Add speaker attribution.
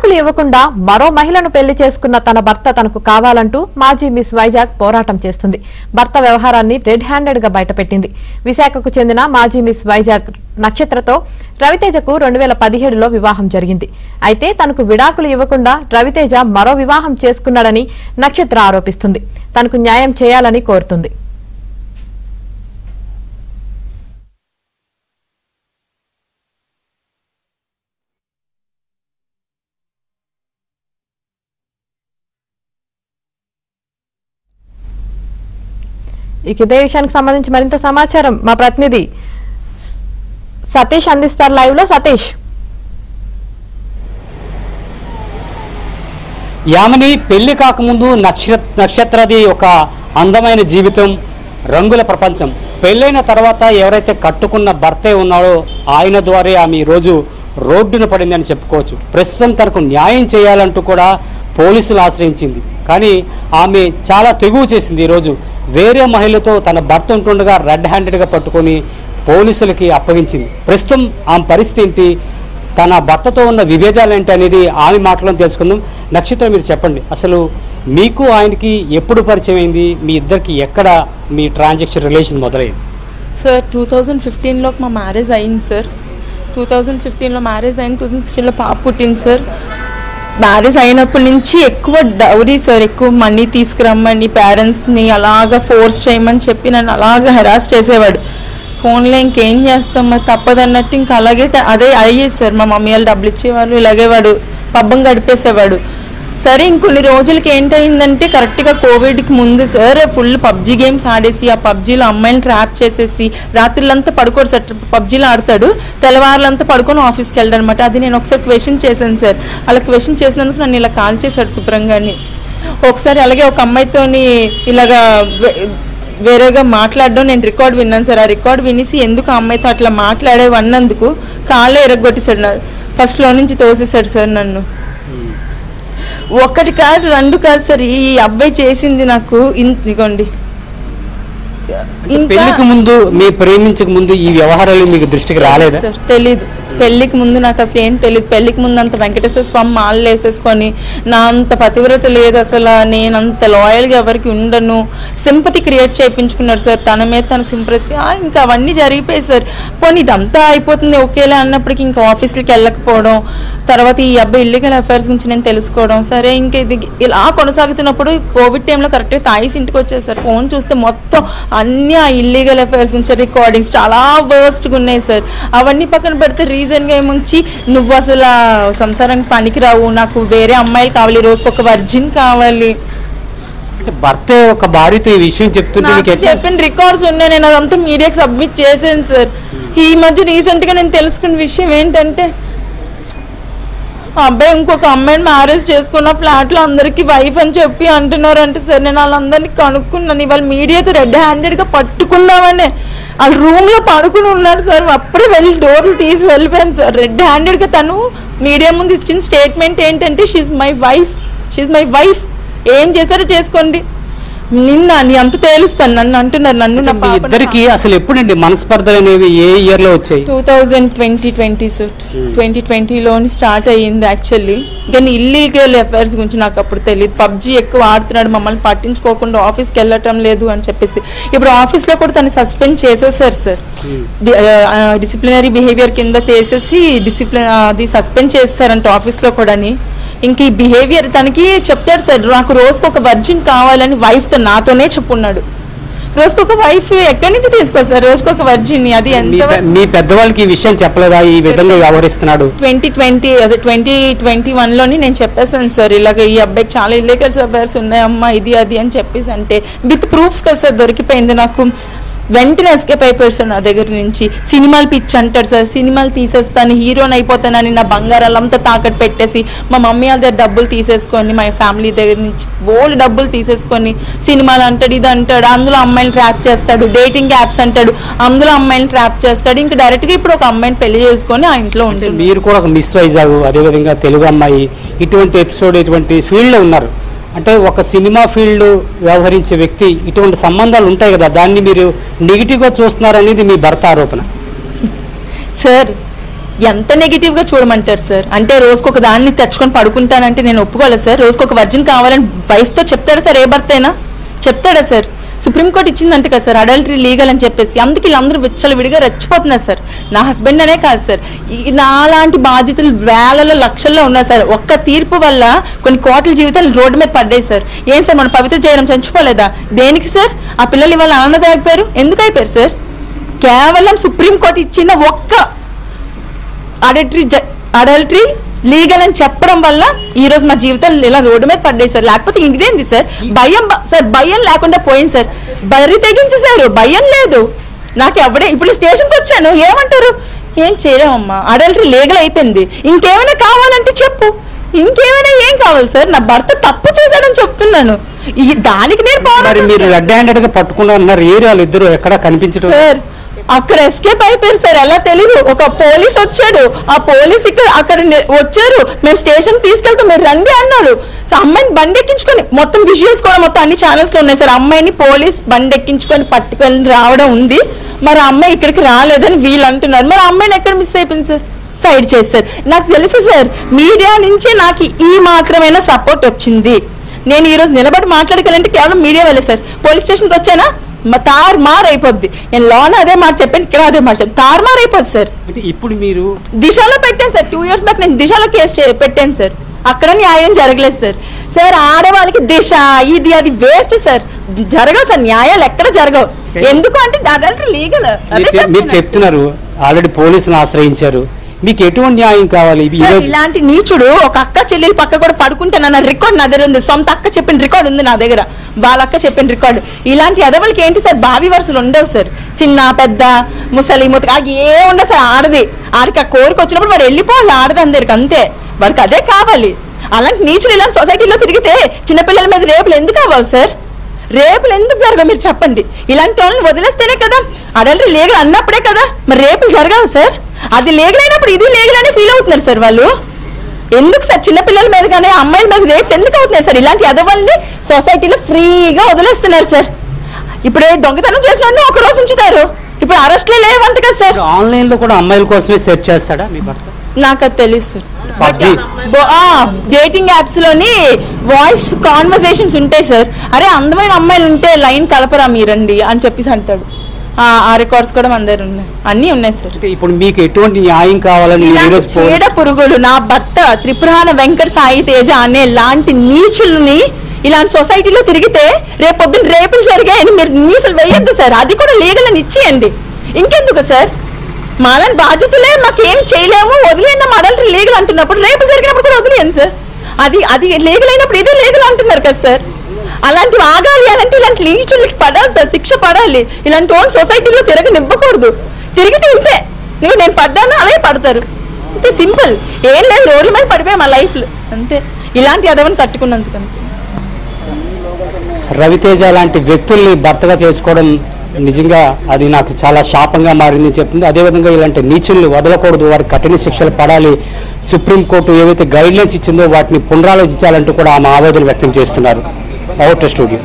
Speaker 1: విడాకులు ఇవ్వకుండా మరో మహిళను పెళ్లి చేసుకున్న తన భర్త తనకు కావాలంటూ మాజీ మిస్ వైజాగ్ పోరాటం చేస్తుంది. భర్త వ్యవహారాన్ని రెడ్ హ్యాండెడ్ గా బయటపెట్టింది. విశాఖకు చెందిన మాజీ మిస్ వైజాగ్ నక్షత్రతో రవితేజకు 2017లో వివాహం జరిగింది. అయితే తనకు విడాకులు ఇవ్వకుండా రవితేజ మరో వివాహం చేసుకున్నాడని నక్షత్ర ఆరోపిస్తుంది. తనకు న్యాయం చేయాలని కోరుతుంది. ఇదే విషయానికి సంబంధించి మరింత సమాచారం మా ప్రతినిధి సతీష్ అందిస్తారు లైవ్ లో. సతీష్,
Speaker 2: యామిని పెళ్లి కాకముందు నక్షత్రది ఒక అందమైన జీవితం, రంగుల ప్రపంచం. పెళ్ళైన తర్వాత ఎవరైతే కట్టుకున్న భర్తే ఉన్నాడో ఆయన ద్వారా ఆమె ఈరోజు రోడ్డున పడిందని చెప్పుకోవచ్చు. ప్రస్తుతం తనకు న్యాయం చేయాలంటూ కూడా పోలీసులు ఆశ్రయించింది. కానీ ఆమె చాలా తెగువ చేసింది. ఈరోజు వేరే మహిళతో తన భర్త ఉంటుండగా రెడ్ హ్యాండెడ్గా పట్టుకొని పోలీసులకి అప్పగించింది. ప్రస్తుతం ఆమె పరిస్థితి ఏంటి, తన భర్తతో ఉన్న విభేదాలు ఏంటి అనేది ఆమె మాటలో తెలుసుకుందాం. నక్షత్రం, మీరు చెప్పండి, అసలు మీకు ఆయనకి ఎప్పుడు పరిచయం అయింది? మీ ఇద్దరికి ఎక్కడ మీ ట్రాన్సాక్షన్ రిలేషన్ మొదలైంది?
Speaker 3: సార్ 2015లో మా మ్యారేజ్ అయింది సార్. 2015లో మ్యారేజ్ అయింది, 2016లో పాప పుట్టింది సార్. మ్యారేజ్ అయినప్పటి నుంచి ఎక్కువ డౌరీ సార్, ఎక్కువ మనీ తీసుకురమ్మని పేరెంట్స్ని అలాగా ఫోర్స్ చేయమని చెప్పి నన్ను అలాగా హెరాస్ చేసేవాడు. ఫోన్లో ఇంకేం చేస్తాం, మరి తప్పదన్నట్టు ఇంకా అలాగే అదే అయ్యేది సార్. మా మమ్మీ వాళ్ళు డబ్బులు ఇచ్చేవాళ్ళు, ఇలాగే వాడు పబ్బం గడిపేసేవాడు. సరే ఇంకొన్ని రోజులకి ఏంటయిందంటే కరెక్ట్గా కోవిడ్కి ముందు సార్ ఫుల్ పబ్జీ గేమ్స్ ఆడేసి ఆ పబ్జీలో అమ్మాయిని ట్రాప్ చేసేసి రాత్రులంతా పడుకోడు సార్. పబ్జీలో ఆడతాడు, తెల్లవారులంతా పడుకొని ఆఫీస్కి వెళ్ళాడు అనమాట. అది నేను ఒకసారి క్వశ్చన్ చేశాను సార్. అలా క్వశ్చన్ చేసినందుకు నన్ను ఇలా కాల్ చేశాడు శుభ్రంగాని. ఒకసారి అలాగే ఒక అమ్మాయితోని ఇలాగా వేరేగా మాట్లాడడం నేను రికార్డ్ విన్నాను సార్. ఆ రికార్డ్ వినేసి ఎందుకు ఆ అమ్మాయితో అట్లా మాట్లాడేవి అన్నందుకు కాళ్ళే ఎరగొట్టేశాడు. ఫస్ట్ లో నుంచి తోసేశాడు సార్ నన్ను. ఒకటి కాదు రెండు కాదు సార్, ఈ అబ్బాయి చేసింది నాకు ఇదిగోండి.
Speaker 2: పెళ్లికి ముందు, మీ ప్రేమించక ముందు ఈ వ్యవహారాలు మీకు దృష్టికి రాలేదా?
Speaker 3: సార్ తెలీదు. పెళ్లికి ముందు నాకు అసలు ఏం తెలియదు. పెళ్లికి ముందు అంత వెంకటేశ్వర స్వామి మాలలు వేసేసుకొని నా అంత పతివ్రత లేదు అసలు. నేను అంత లాయల్గా ఎవరికి ఉండను. సింపతి క్రియేట్ చేయించుకున్నాడు సార్ తన మీద, తన సింపతి. ఇంకా అవన్నీ జరిగిపోయాయి సార్. పోనీ ఇదంతా అయిపోతుంది ఒకేలా అన్నప్పటికీ ఇంకా ఆఫీసులకి వెళ్ళకపోవడం, తర్వాత ఈ అబ్బాయి ఇల్లీగల్ అఫైర్స్ గురించి నేను తెలుసుకోవడం. సరే ఇంకా ఇది ఇలా కొనసాగుతున్నప్పుడు కోవిడ్ టైంలో కరెక్ట్గా తాయిస్ ఇంటికి వచ్చేది సార్. ఫోన్ చూస్తే మొత్తం అన్నీ ఆ ఇల్లీగల్ అఫైర్స్ గురించి రికార్డింగ్స్ చాలా వర్స్ట్గా ఉన్నాయి సార్. అవన్నీ పక్కన పెడితే రీజన్గా ఏముంచి నువ్వు అసలు సంసారానికి పనికిరావు, నాకు వేరే అమ్మాయిలు కావాలి, రోజుకి ఒక వర్జిన్ కావాలి.
Speaker 2: భర్త ఒక భార్యతో ఈ విషయం చెప్తుంటే
Speaker 3: చెప్పిన రికార్డ్స్ ఉన్నాయి, నేను అదంతా మీడియాకి సబ్మిట్ చేశాను సార్. ఈ మధ్య రీసెంట్గా నేను తెలుసుకున్న విషయం ఏంటంటే ఆ అబ్బాయి ఇంకొక అమ్మాయిని మ్యారేజ్ చేసుకున్న ఫ్లాట్లో అందరికీ వైఫ్ అని చెప్పి అంటున్నారంటే సార్. నేను వాళ్ళందరినీ కనుక్కున్నాను. ఇవాళ మీడియాతో రెడ్ హ్యాండెడ్గా పట్టుకున్నామనే వాళ్ళు రూమ్లో పడుకుని ఉన్నారు సార్. అప్పుడే వెళ్ళి డోర్లు తీసి వెళ్ళిపోయాను సార్. రెడ్ హ్యాండెడ్గా తను మీడియా ముందు ఇచ్చిన స్టేట్మెంట్ ఏంటంటే షీఈ్ మై వైఫ్, ఏం చేశారో చేసుకోండి, నిన్న నీ అంత తేలుస్తాను నన్ను అంటున్నారు. నన్ను నా
Speaker 2: ఇద్దరికి అసలు ఎప్పుడండి మనస్పర్ధలు అనేవి ఏ ఇయర్ లో వచ్చాయి?
Speaker 3: 2020 సార్. 2020లోని స్టార్ట్ అయ్యింది యాక్చువల్లీ. కానీ ఇల్లీగల్ అఫైర్స్ గురించి నాకు అప్పుడు తెలియదు. పబ్జీ ఎక్కువ ఆడుతున్నాడు, మమ్మల్ని పట్టించుకోకుండా ఆఫీస్కి వెళ్ళటం లేదు అని చెప్పేసి. ఇప్పుడు ఆఫీస్లో కూడా తను సస్పెండ్ చేసేసారు సార్. డిసిప్లినరీ బిహేవియర్ కింద తీసేసి అది సస్పెండ్ చేస్తారంట ఆఫీస్లో కూడా. ఇంక ఈ బిహేవియర్ తనకి చెప్తాడు సార్, నాకు రోజుకు ఒక వర్జిన్ కావాలని వైఫ్తో నాతోనే చెప్పున్నాడు. రోజుకు ఒక వైఫ్ ఎక్కడి నుంచి తీసుకోస్తారు రోజుకు ఒక వర్జిన్? అది
Speaker 2: మీ పెద్దవాళ్ళకి ఈ విషయం చెప్పలేదా ఈ విధంగా వ్యవహరిస్తున్నాడు?
Speaker 3: 2021లోని నేను చెప్పేసాను సార్, ఇలాగ ఈ అబ్బాయికి చాలా ఇల్లీగల్ అఫైర్స్ ఉన్నాయమ్మా, ఇది అది అని చెప్పేసి. అంటే విత్ ప్రూఫ్స్ కదా సార్ దొరికిపోయింది నాకు. వెంటనే ఎస్కేప్ అయిపోయాడు సార్ నా దగ్గర నుంచి. సినిమాలు పిచ్చి అంటాడు సార్, సినిమాలు తీసేస్తాను, హీరోని అయిపోతానని నా బంగారాలంతా తాకట్టు పెట్టేసి మా మమ్మీ వాళ్ళ దగ్గర డబ్బులు తీసేసుకొని, మా ఫ్యామిలీ దగ్గర నుంచి బోల్డ్ డబ్బులు తీసేసుకొని సినిమాలు అంటాడు, ఇది అంటాడు, అందులో అమ్మాయిని ట్రాప్ చేస్తాడు, డేటింగ్ యాప్స్ అంటాడు, అందులో అమ్మాయిని ట్రాప్ చేస్తాడు. ఇంకా డైరెక్ట్గా ఇప్పుడు ఒక అమ్మాయిని పెళ్లి చేసుకొని ఆ ఇంట్లో ఉంటుంది.
Speaker 2: మీరు కూడా ఒక మిస్ వైజాగ్, అదేవిధంగా తెలుగు అమ్మాయి, ఇటువంటి ఎపిసోడ్, ఇటువంటి ఫీల్డ్లో ఉన్నారు. అంటే ఒక సినిమా ఫీల్డ్ వ్యవహరించే వ్యక్తి ఇటువంటి సంబంధాలు ఉంటాయి కదా, దాన్ని మీరు నెగిటివ్గా చూస్తున్నారు అనేది మీ భర్త ఆరోపణ.
Speaker 3: సార్ ఎంత నెగిటివ్గా చూడమంటారు సార్? అంటే రోజుకొక దాన్ని తెచ్చుకొని పడుకుంటానంటే నేను ఒప్పుకోలేదు సార్. రోజుకొక వర్జిన్ కావాలని వైఫ్తో చెప్తాడా సార్? ఏ భర్త అయినా చెప్తాడా సార్? సుప్రీంకోర్టు ఇచ్చిందంటే కదా సార్ అడల్టరీ లీగల్ అని చెప్పేసి. అందుకే వీళ్ళందరూ విచ్చలవిడిగా రెచ్చిపోతున్నారు సార్. నా హస్బెండ్ అనే కాదు సార్, నాలాంటి బాధ్యతలు వేలలో లక్షల్లో ఉన్నారు సార్. ఒక్క తీర్పు వల్ల కొన్ని కోట్ల జీవితాలు రోడ్డు మీద పడ్డాయి సార్. ఏం సార్ మన పవిత్ర జయరాం చచ్చిపోలేదా? దేనికి సార్? ఆ పిల్లలు ఇవాళ ఆనందం అయిపోయారు. ఎందుకు అయిపోయారు సార్? కేవలం సుప్రీంకోర్టు ఇచ్చిన ఒక్క అడల్టరీ లీగల్ అని చెప్పడం వల్ల ఈ రోజు మా జీవితాలు ఇలా రోడ్డు మీద పడ్డాయి సార్. లేకపోతే ఇదేంది సార్? భయం సార్, భయం లేకుండా పోయింది సార్. బరి తెగించేశారు, భయం లేదు నాకు. ఎవడే ఇప్పుడు స్టేషన్కి వచ్చాను, ఏమంటారు? ఏం చేయలేమమ్మా, అడల్టరీ లీగల్ అయిపోయింది, ఇంకేమైనా కావాలంటే చెప్పు. ఇంకేమైనా ఏం కావాలి సార్? నా భర్త తప్పు చేశాడని చెప్తున్నాను. దానికి నేను
Speaker 2: మీరు రెడ్ హ్యాండెడ్ గా పట్టుకున్నారు. ఏరియాలు ఇద్దరు ఎక్కడ కనిపించడం
Speaker 3: సార్, అక్కడ ఎస్కేప్ అయిపోయారు సార్. ఎలా తెలీదు? ఒక పోలీస్ వచ్చాడు, ఆ పోలీస్ అక్కడ వచ్చారు. మేము స్టేషన్ తీసుకెళ్తాం, మీరు రండి అన్నాడు. అమ్మాయిని బండి ఎక్కించుకొని, మొత్తం విజువల్స్ కూడా మొత్తం అన్ని ఛానల్స్ లో ఉన్నాయి సార్. అమ్మాయిని పోలీస్ బండి ఎక్కించుకొని పట్టుకొని రావడం ఉంది. మరి అమ్మాయి ఇక్కడికి రాలేదని వీళ్ళు అంటున్నారు. మరి అమ్మాయిని ఎక్కడ మిస్ అయిపోయింది సార్? సైడ్ చేస్తారు. నాకు తెలుసు సార్, మీడియా నుంచే నాకు ఈ మాత్రమైనా సపోర్ట్ వచ్చింది. నేను ఈ రోజు నిలబడి మాట్లాడగలంటే కేవలం మీడియా వల్లే సార్. పోలీస్ స్టేషన్కి వచ్చానా తారుమార్ అయిపోద్ది. నేను లోన అదే మాట చెప్పాను, ఇక్కడ అదే మాట చెప్పాను, తారుమార్ అయిపోద్ది సార్.
Speaker 2: ఇప్పుడు మీరు
Speaker 3: దిశలో పెట్టాను సార్. 2 years బ్యాక్ నేను దిశలో కేసు పెట్టాను సార్. అక్కడ న్యాయం జరగలేదు సార్. సార్ ఆడవాళ్ళకి దిశ ఇది అది వేస్ట్ సార్. జరగవు సార్, న్యాయాలు ఎక్కడ జరగవు. ఎందుకు అంటే అడల్టరీ లీగల్.
Speaker 2: మీరు చెప్తున్నారు ఆల్రెడీ పోలీసులు ఆశ్రయించారు, మీకు ఎటువంటి న్యాయం కావాలి?
Speaker 3: ఇలాంటి నీచుడు ఒక అక్క చెల్లెలు పక్క కూడా పడుకుంటానన్న రికార్డ్ నా దగ్గర ఉంది. సొంత అక్క చెప్పిన రికార్డు ఉంది నా దగ్గర, వాళ్ళ అక్క చెప్పిన రికార్డు. ఇలాంటి ఎదవలకి ఏంటి సార్? భావి వరుసలు ఉండవు సార్. చిన్న పెద్ద ముసలి ముతక ఏ ఉండవు సార్. ఆడది ఆడికి ఆ కోరిక వచ్చినప్పుడు వాడు వెళ్ళిపోవాలి ఆడది అందరికి, అంతే. వాడికి అదే కావాలి. అలాంటి నీచుడు ఇలాంటి సొసైటీలో తిరిగితే చిన్నపిల్లల మీద రేపులు ఎందుకు అవ్వాలి సార్? రేపులు ఎందుకు జరగవు మీరు చెప్పండి? ఇలాంటి వాళ్ళని వదిలేస్తేనే కదా అడల్టరీ లీగల్ అన్నప్పుడే కదా మరి రేపులు జరగవు సార్. అది లీగల్ అయినప్పుడు ఇది లీగల్ అని ఫీల్ అవుతున్నారు సార్ వాళ్ళు. ఎందుకు సార్ చిన్నపిల్లల మీద కానీ అమ్మాయిల మీద రేప్స్ ఎందుకు అవుతున్నాయి సార్? ఇలాంటి అదవాళ్ళని సొసైటీలో ఫ్రీగా వదిలేస్తున్నారు సార్. ఇప్పుడు దొంగతనం చేసిన ఒక రోజు ఉంచుతారు, ఇప్పుడు అరెస్ట్లే లేవంట కదా సార్.
Speaker 2: ఆన్లైన్ లో కూడా అమ్మాయిల కోసమే సెర్చ్ చేస్తాడా మీ భర్త?
Speaker 3: నాకు అది తెలియదు సార్. డేటింగ్ యాప్స్ లోని వాయిస్ కాన్వర్సేషన్స్ ఉంటాయి సార్. అరే అందమైన అమ్మాయిలు ఉంటే లైన్ కలపరా మీరండి అని చెప్పేసి అంటాడు. ఆ రికార్డ్స్ కూడా మన దగ్గర ఉన్నాయి, అన్ని ఉన్నాయి సార్.
Speaker 2: ఇప్పుడు మీకు ఎటువంటి న్యాయం కావాలని?
Speaker 3: చీడ పురుగులు నా భర్త త్రిపురాన వెంకట సాయి తేజ అనే లాంటి నీచుల్ని ఇలాంటి సొసైటీలో తిరిగితే రేపొద్దున రేపులు జరిగాయని మీరు న్యూస్లు వేయొద్దు సార్. అది కూడా లీగల్ అని ఇచ్చేయండి. ఇంకెందుకు సార్? మాలని బాధ్యతలే మాకేం చేయలేము వదిలేండి. అడల్టరీ లీగల్ అంటున్నప్పుడు రేపులు జరిగినప్పుడు కూడా వదిలేయండి సార్. అది లీగల్ అయినప్పుడు ఇదే లీగల్ అంటున్నారు కదా సార్. అలాంటివి ఆగాలి అంటే ఇలాంటి నీచులకి పడాలి సార్, శిక్ష పడాలి. ఇలాంటి వాళ్ళు సొసైటీలో తిరగనివ్వకూడదు. తిరిగితే ఇంతే, నేను పడ్డాను అలాగే పడతారు, అంతే సింపుల్. ఏం లేదు, రోడ్ల మీద పడిపోయాయి మా లైఫ్లో, అంతే. ఇలాంటి అదవని తట్టుకున్నందుకు అంతే.
Speaker 2: రవితేజ లాంటి వ్యక్తుల్ని భర్తగా చేసుకోవడం నిజంగా అది నాకు చాలా శాపంగా మారింది చెప్తుంది. అదేవిధంగా ఇలాంటి నీచుల్ని వదలకూడదు, వారికి కఠిన శిక్షలు పడాలి. సుప్రీంకోర్టు ఏవైతే గైడ్ లైన్స్ ఇచ్చిందో వాటిని పునరాలోచించాలంటూ కూడా ఆమె ఆవేదన వ్యక్తం చేస్తున్నారు. Out studio.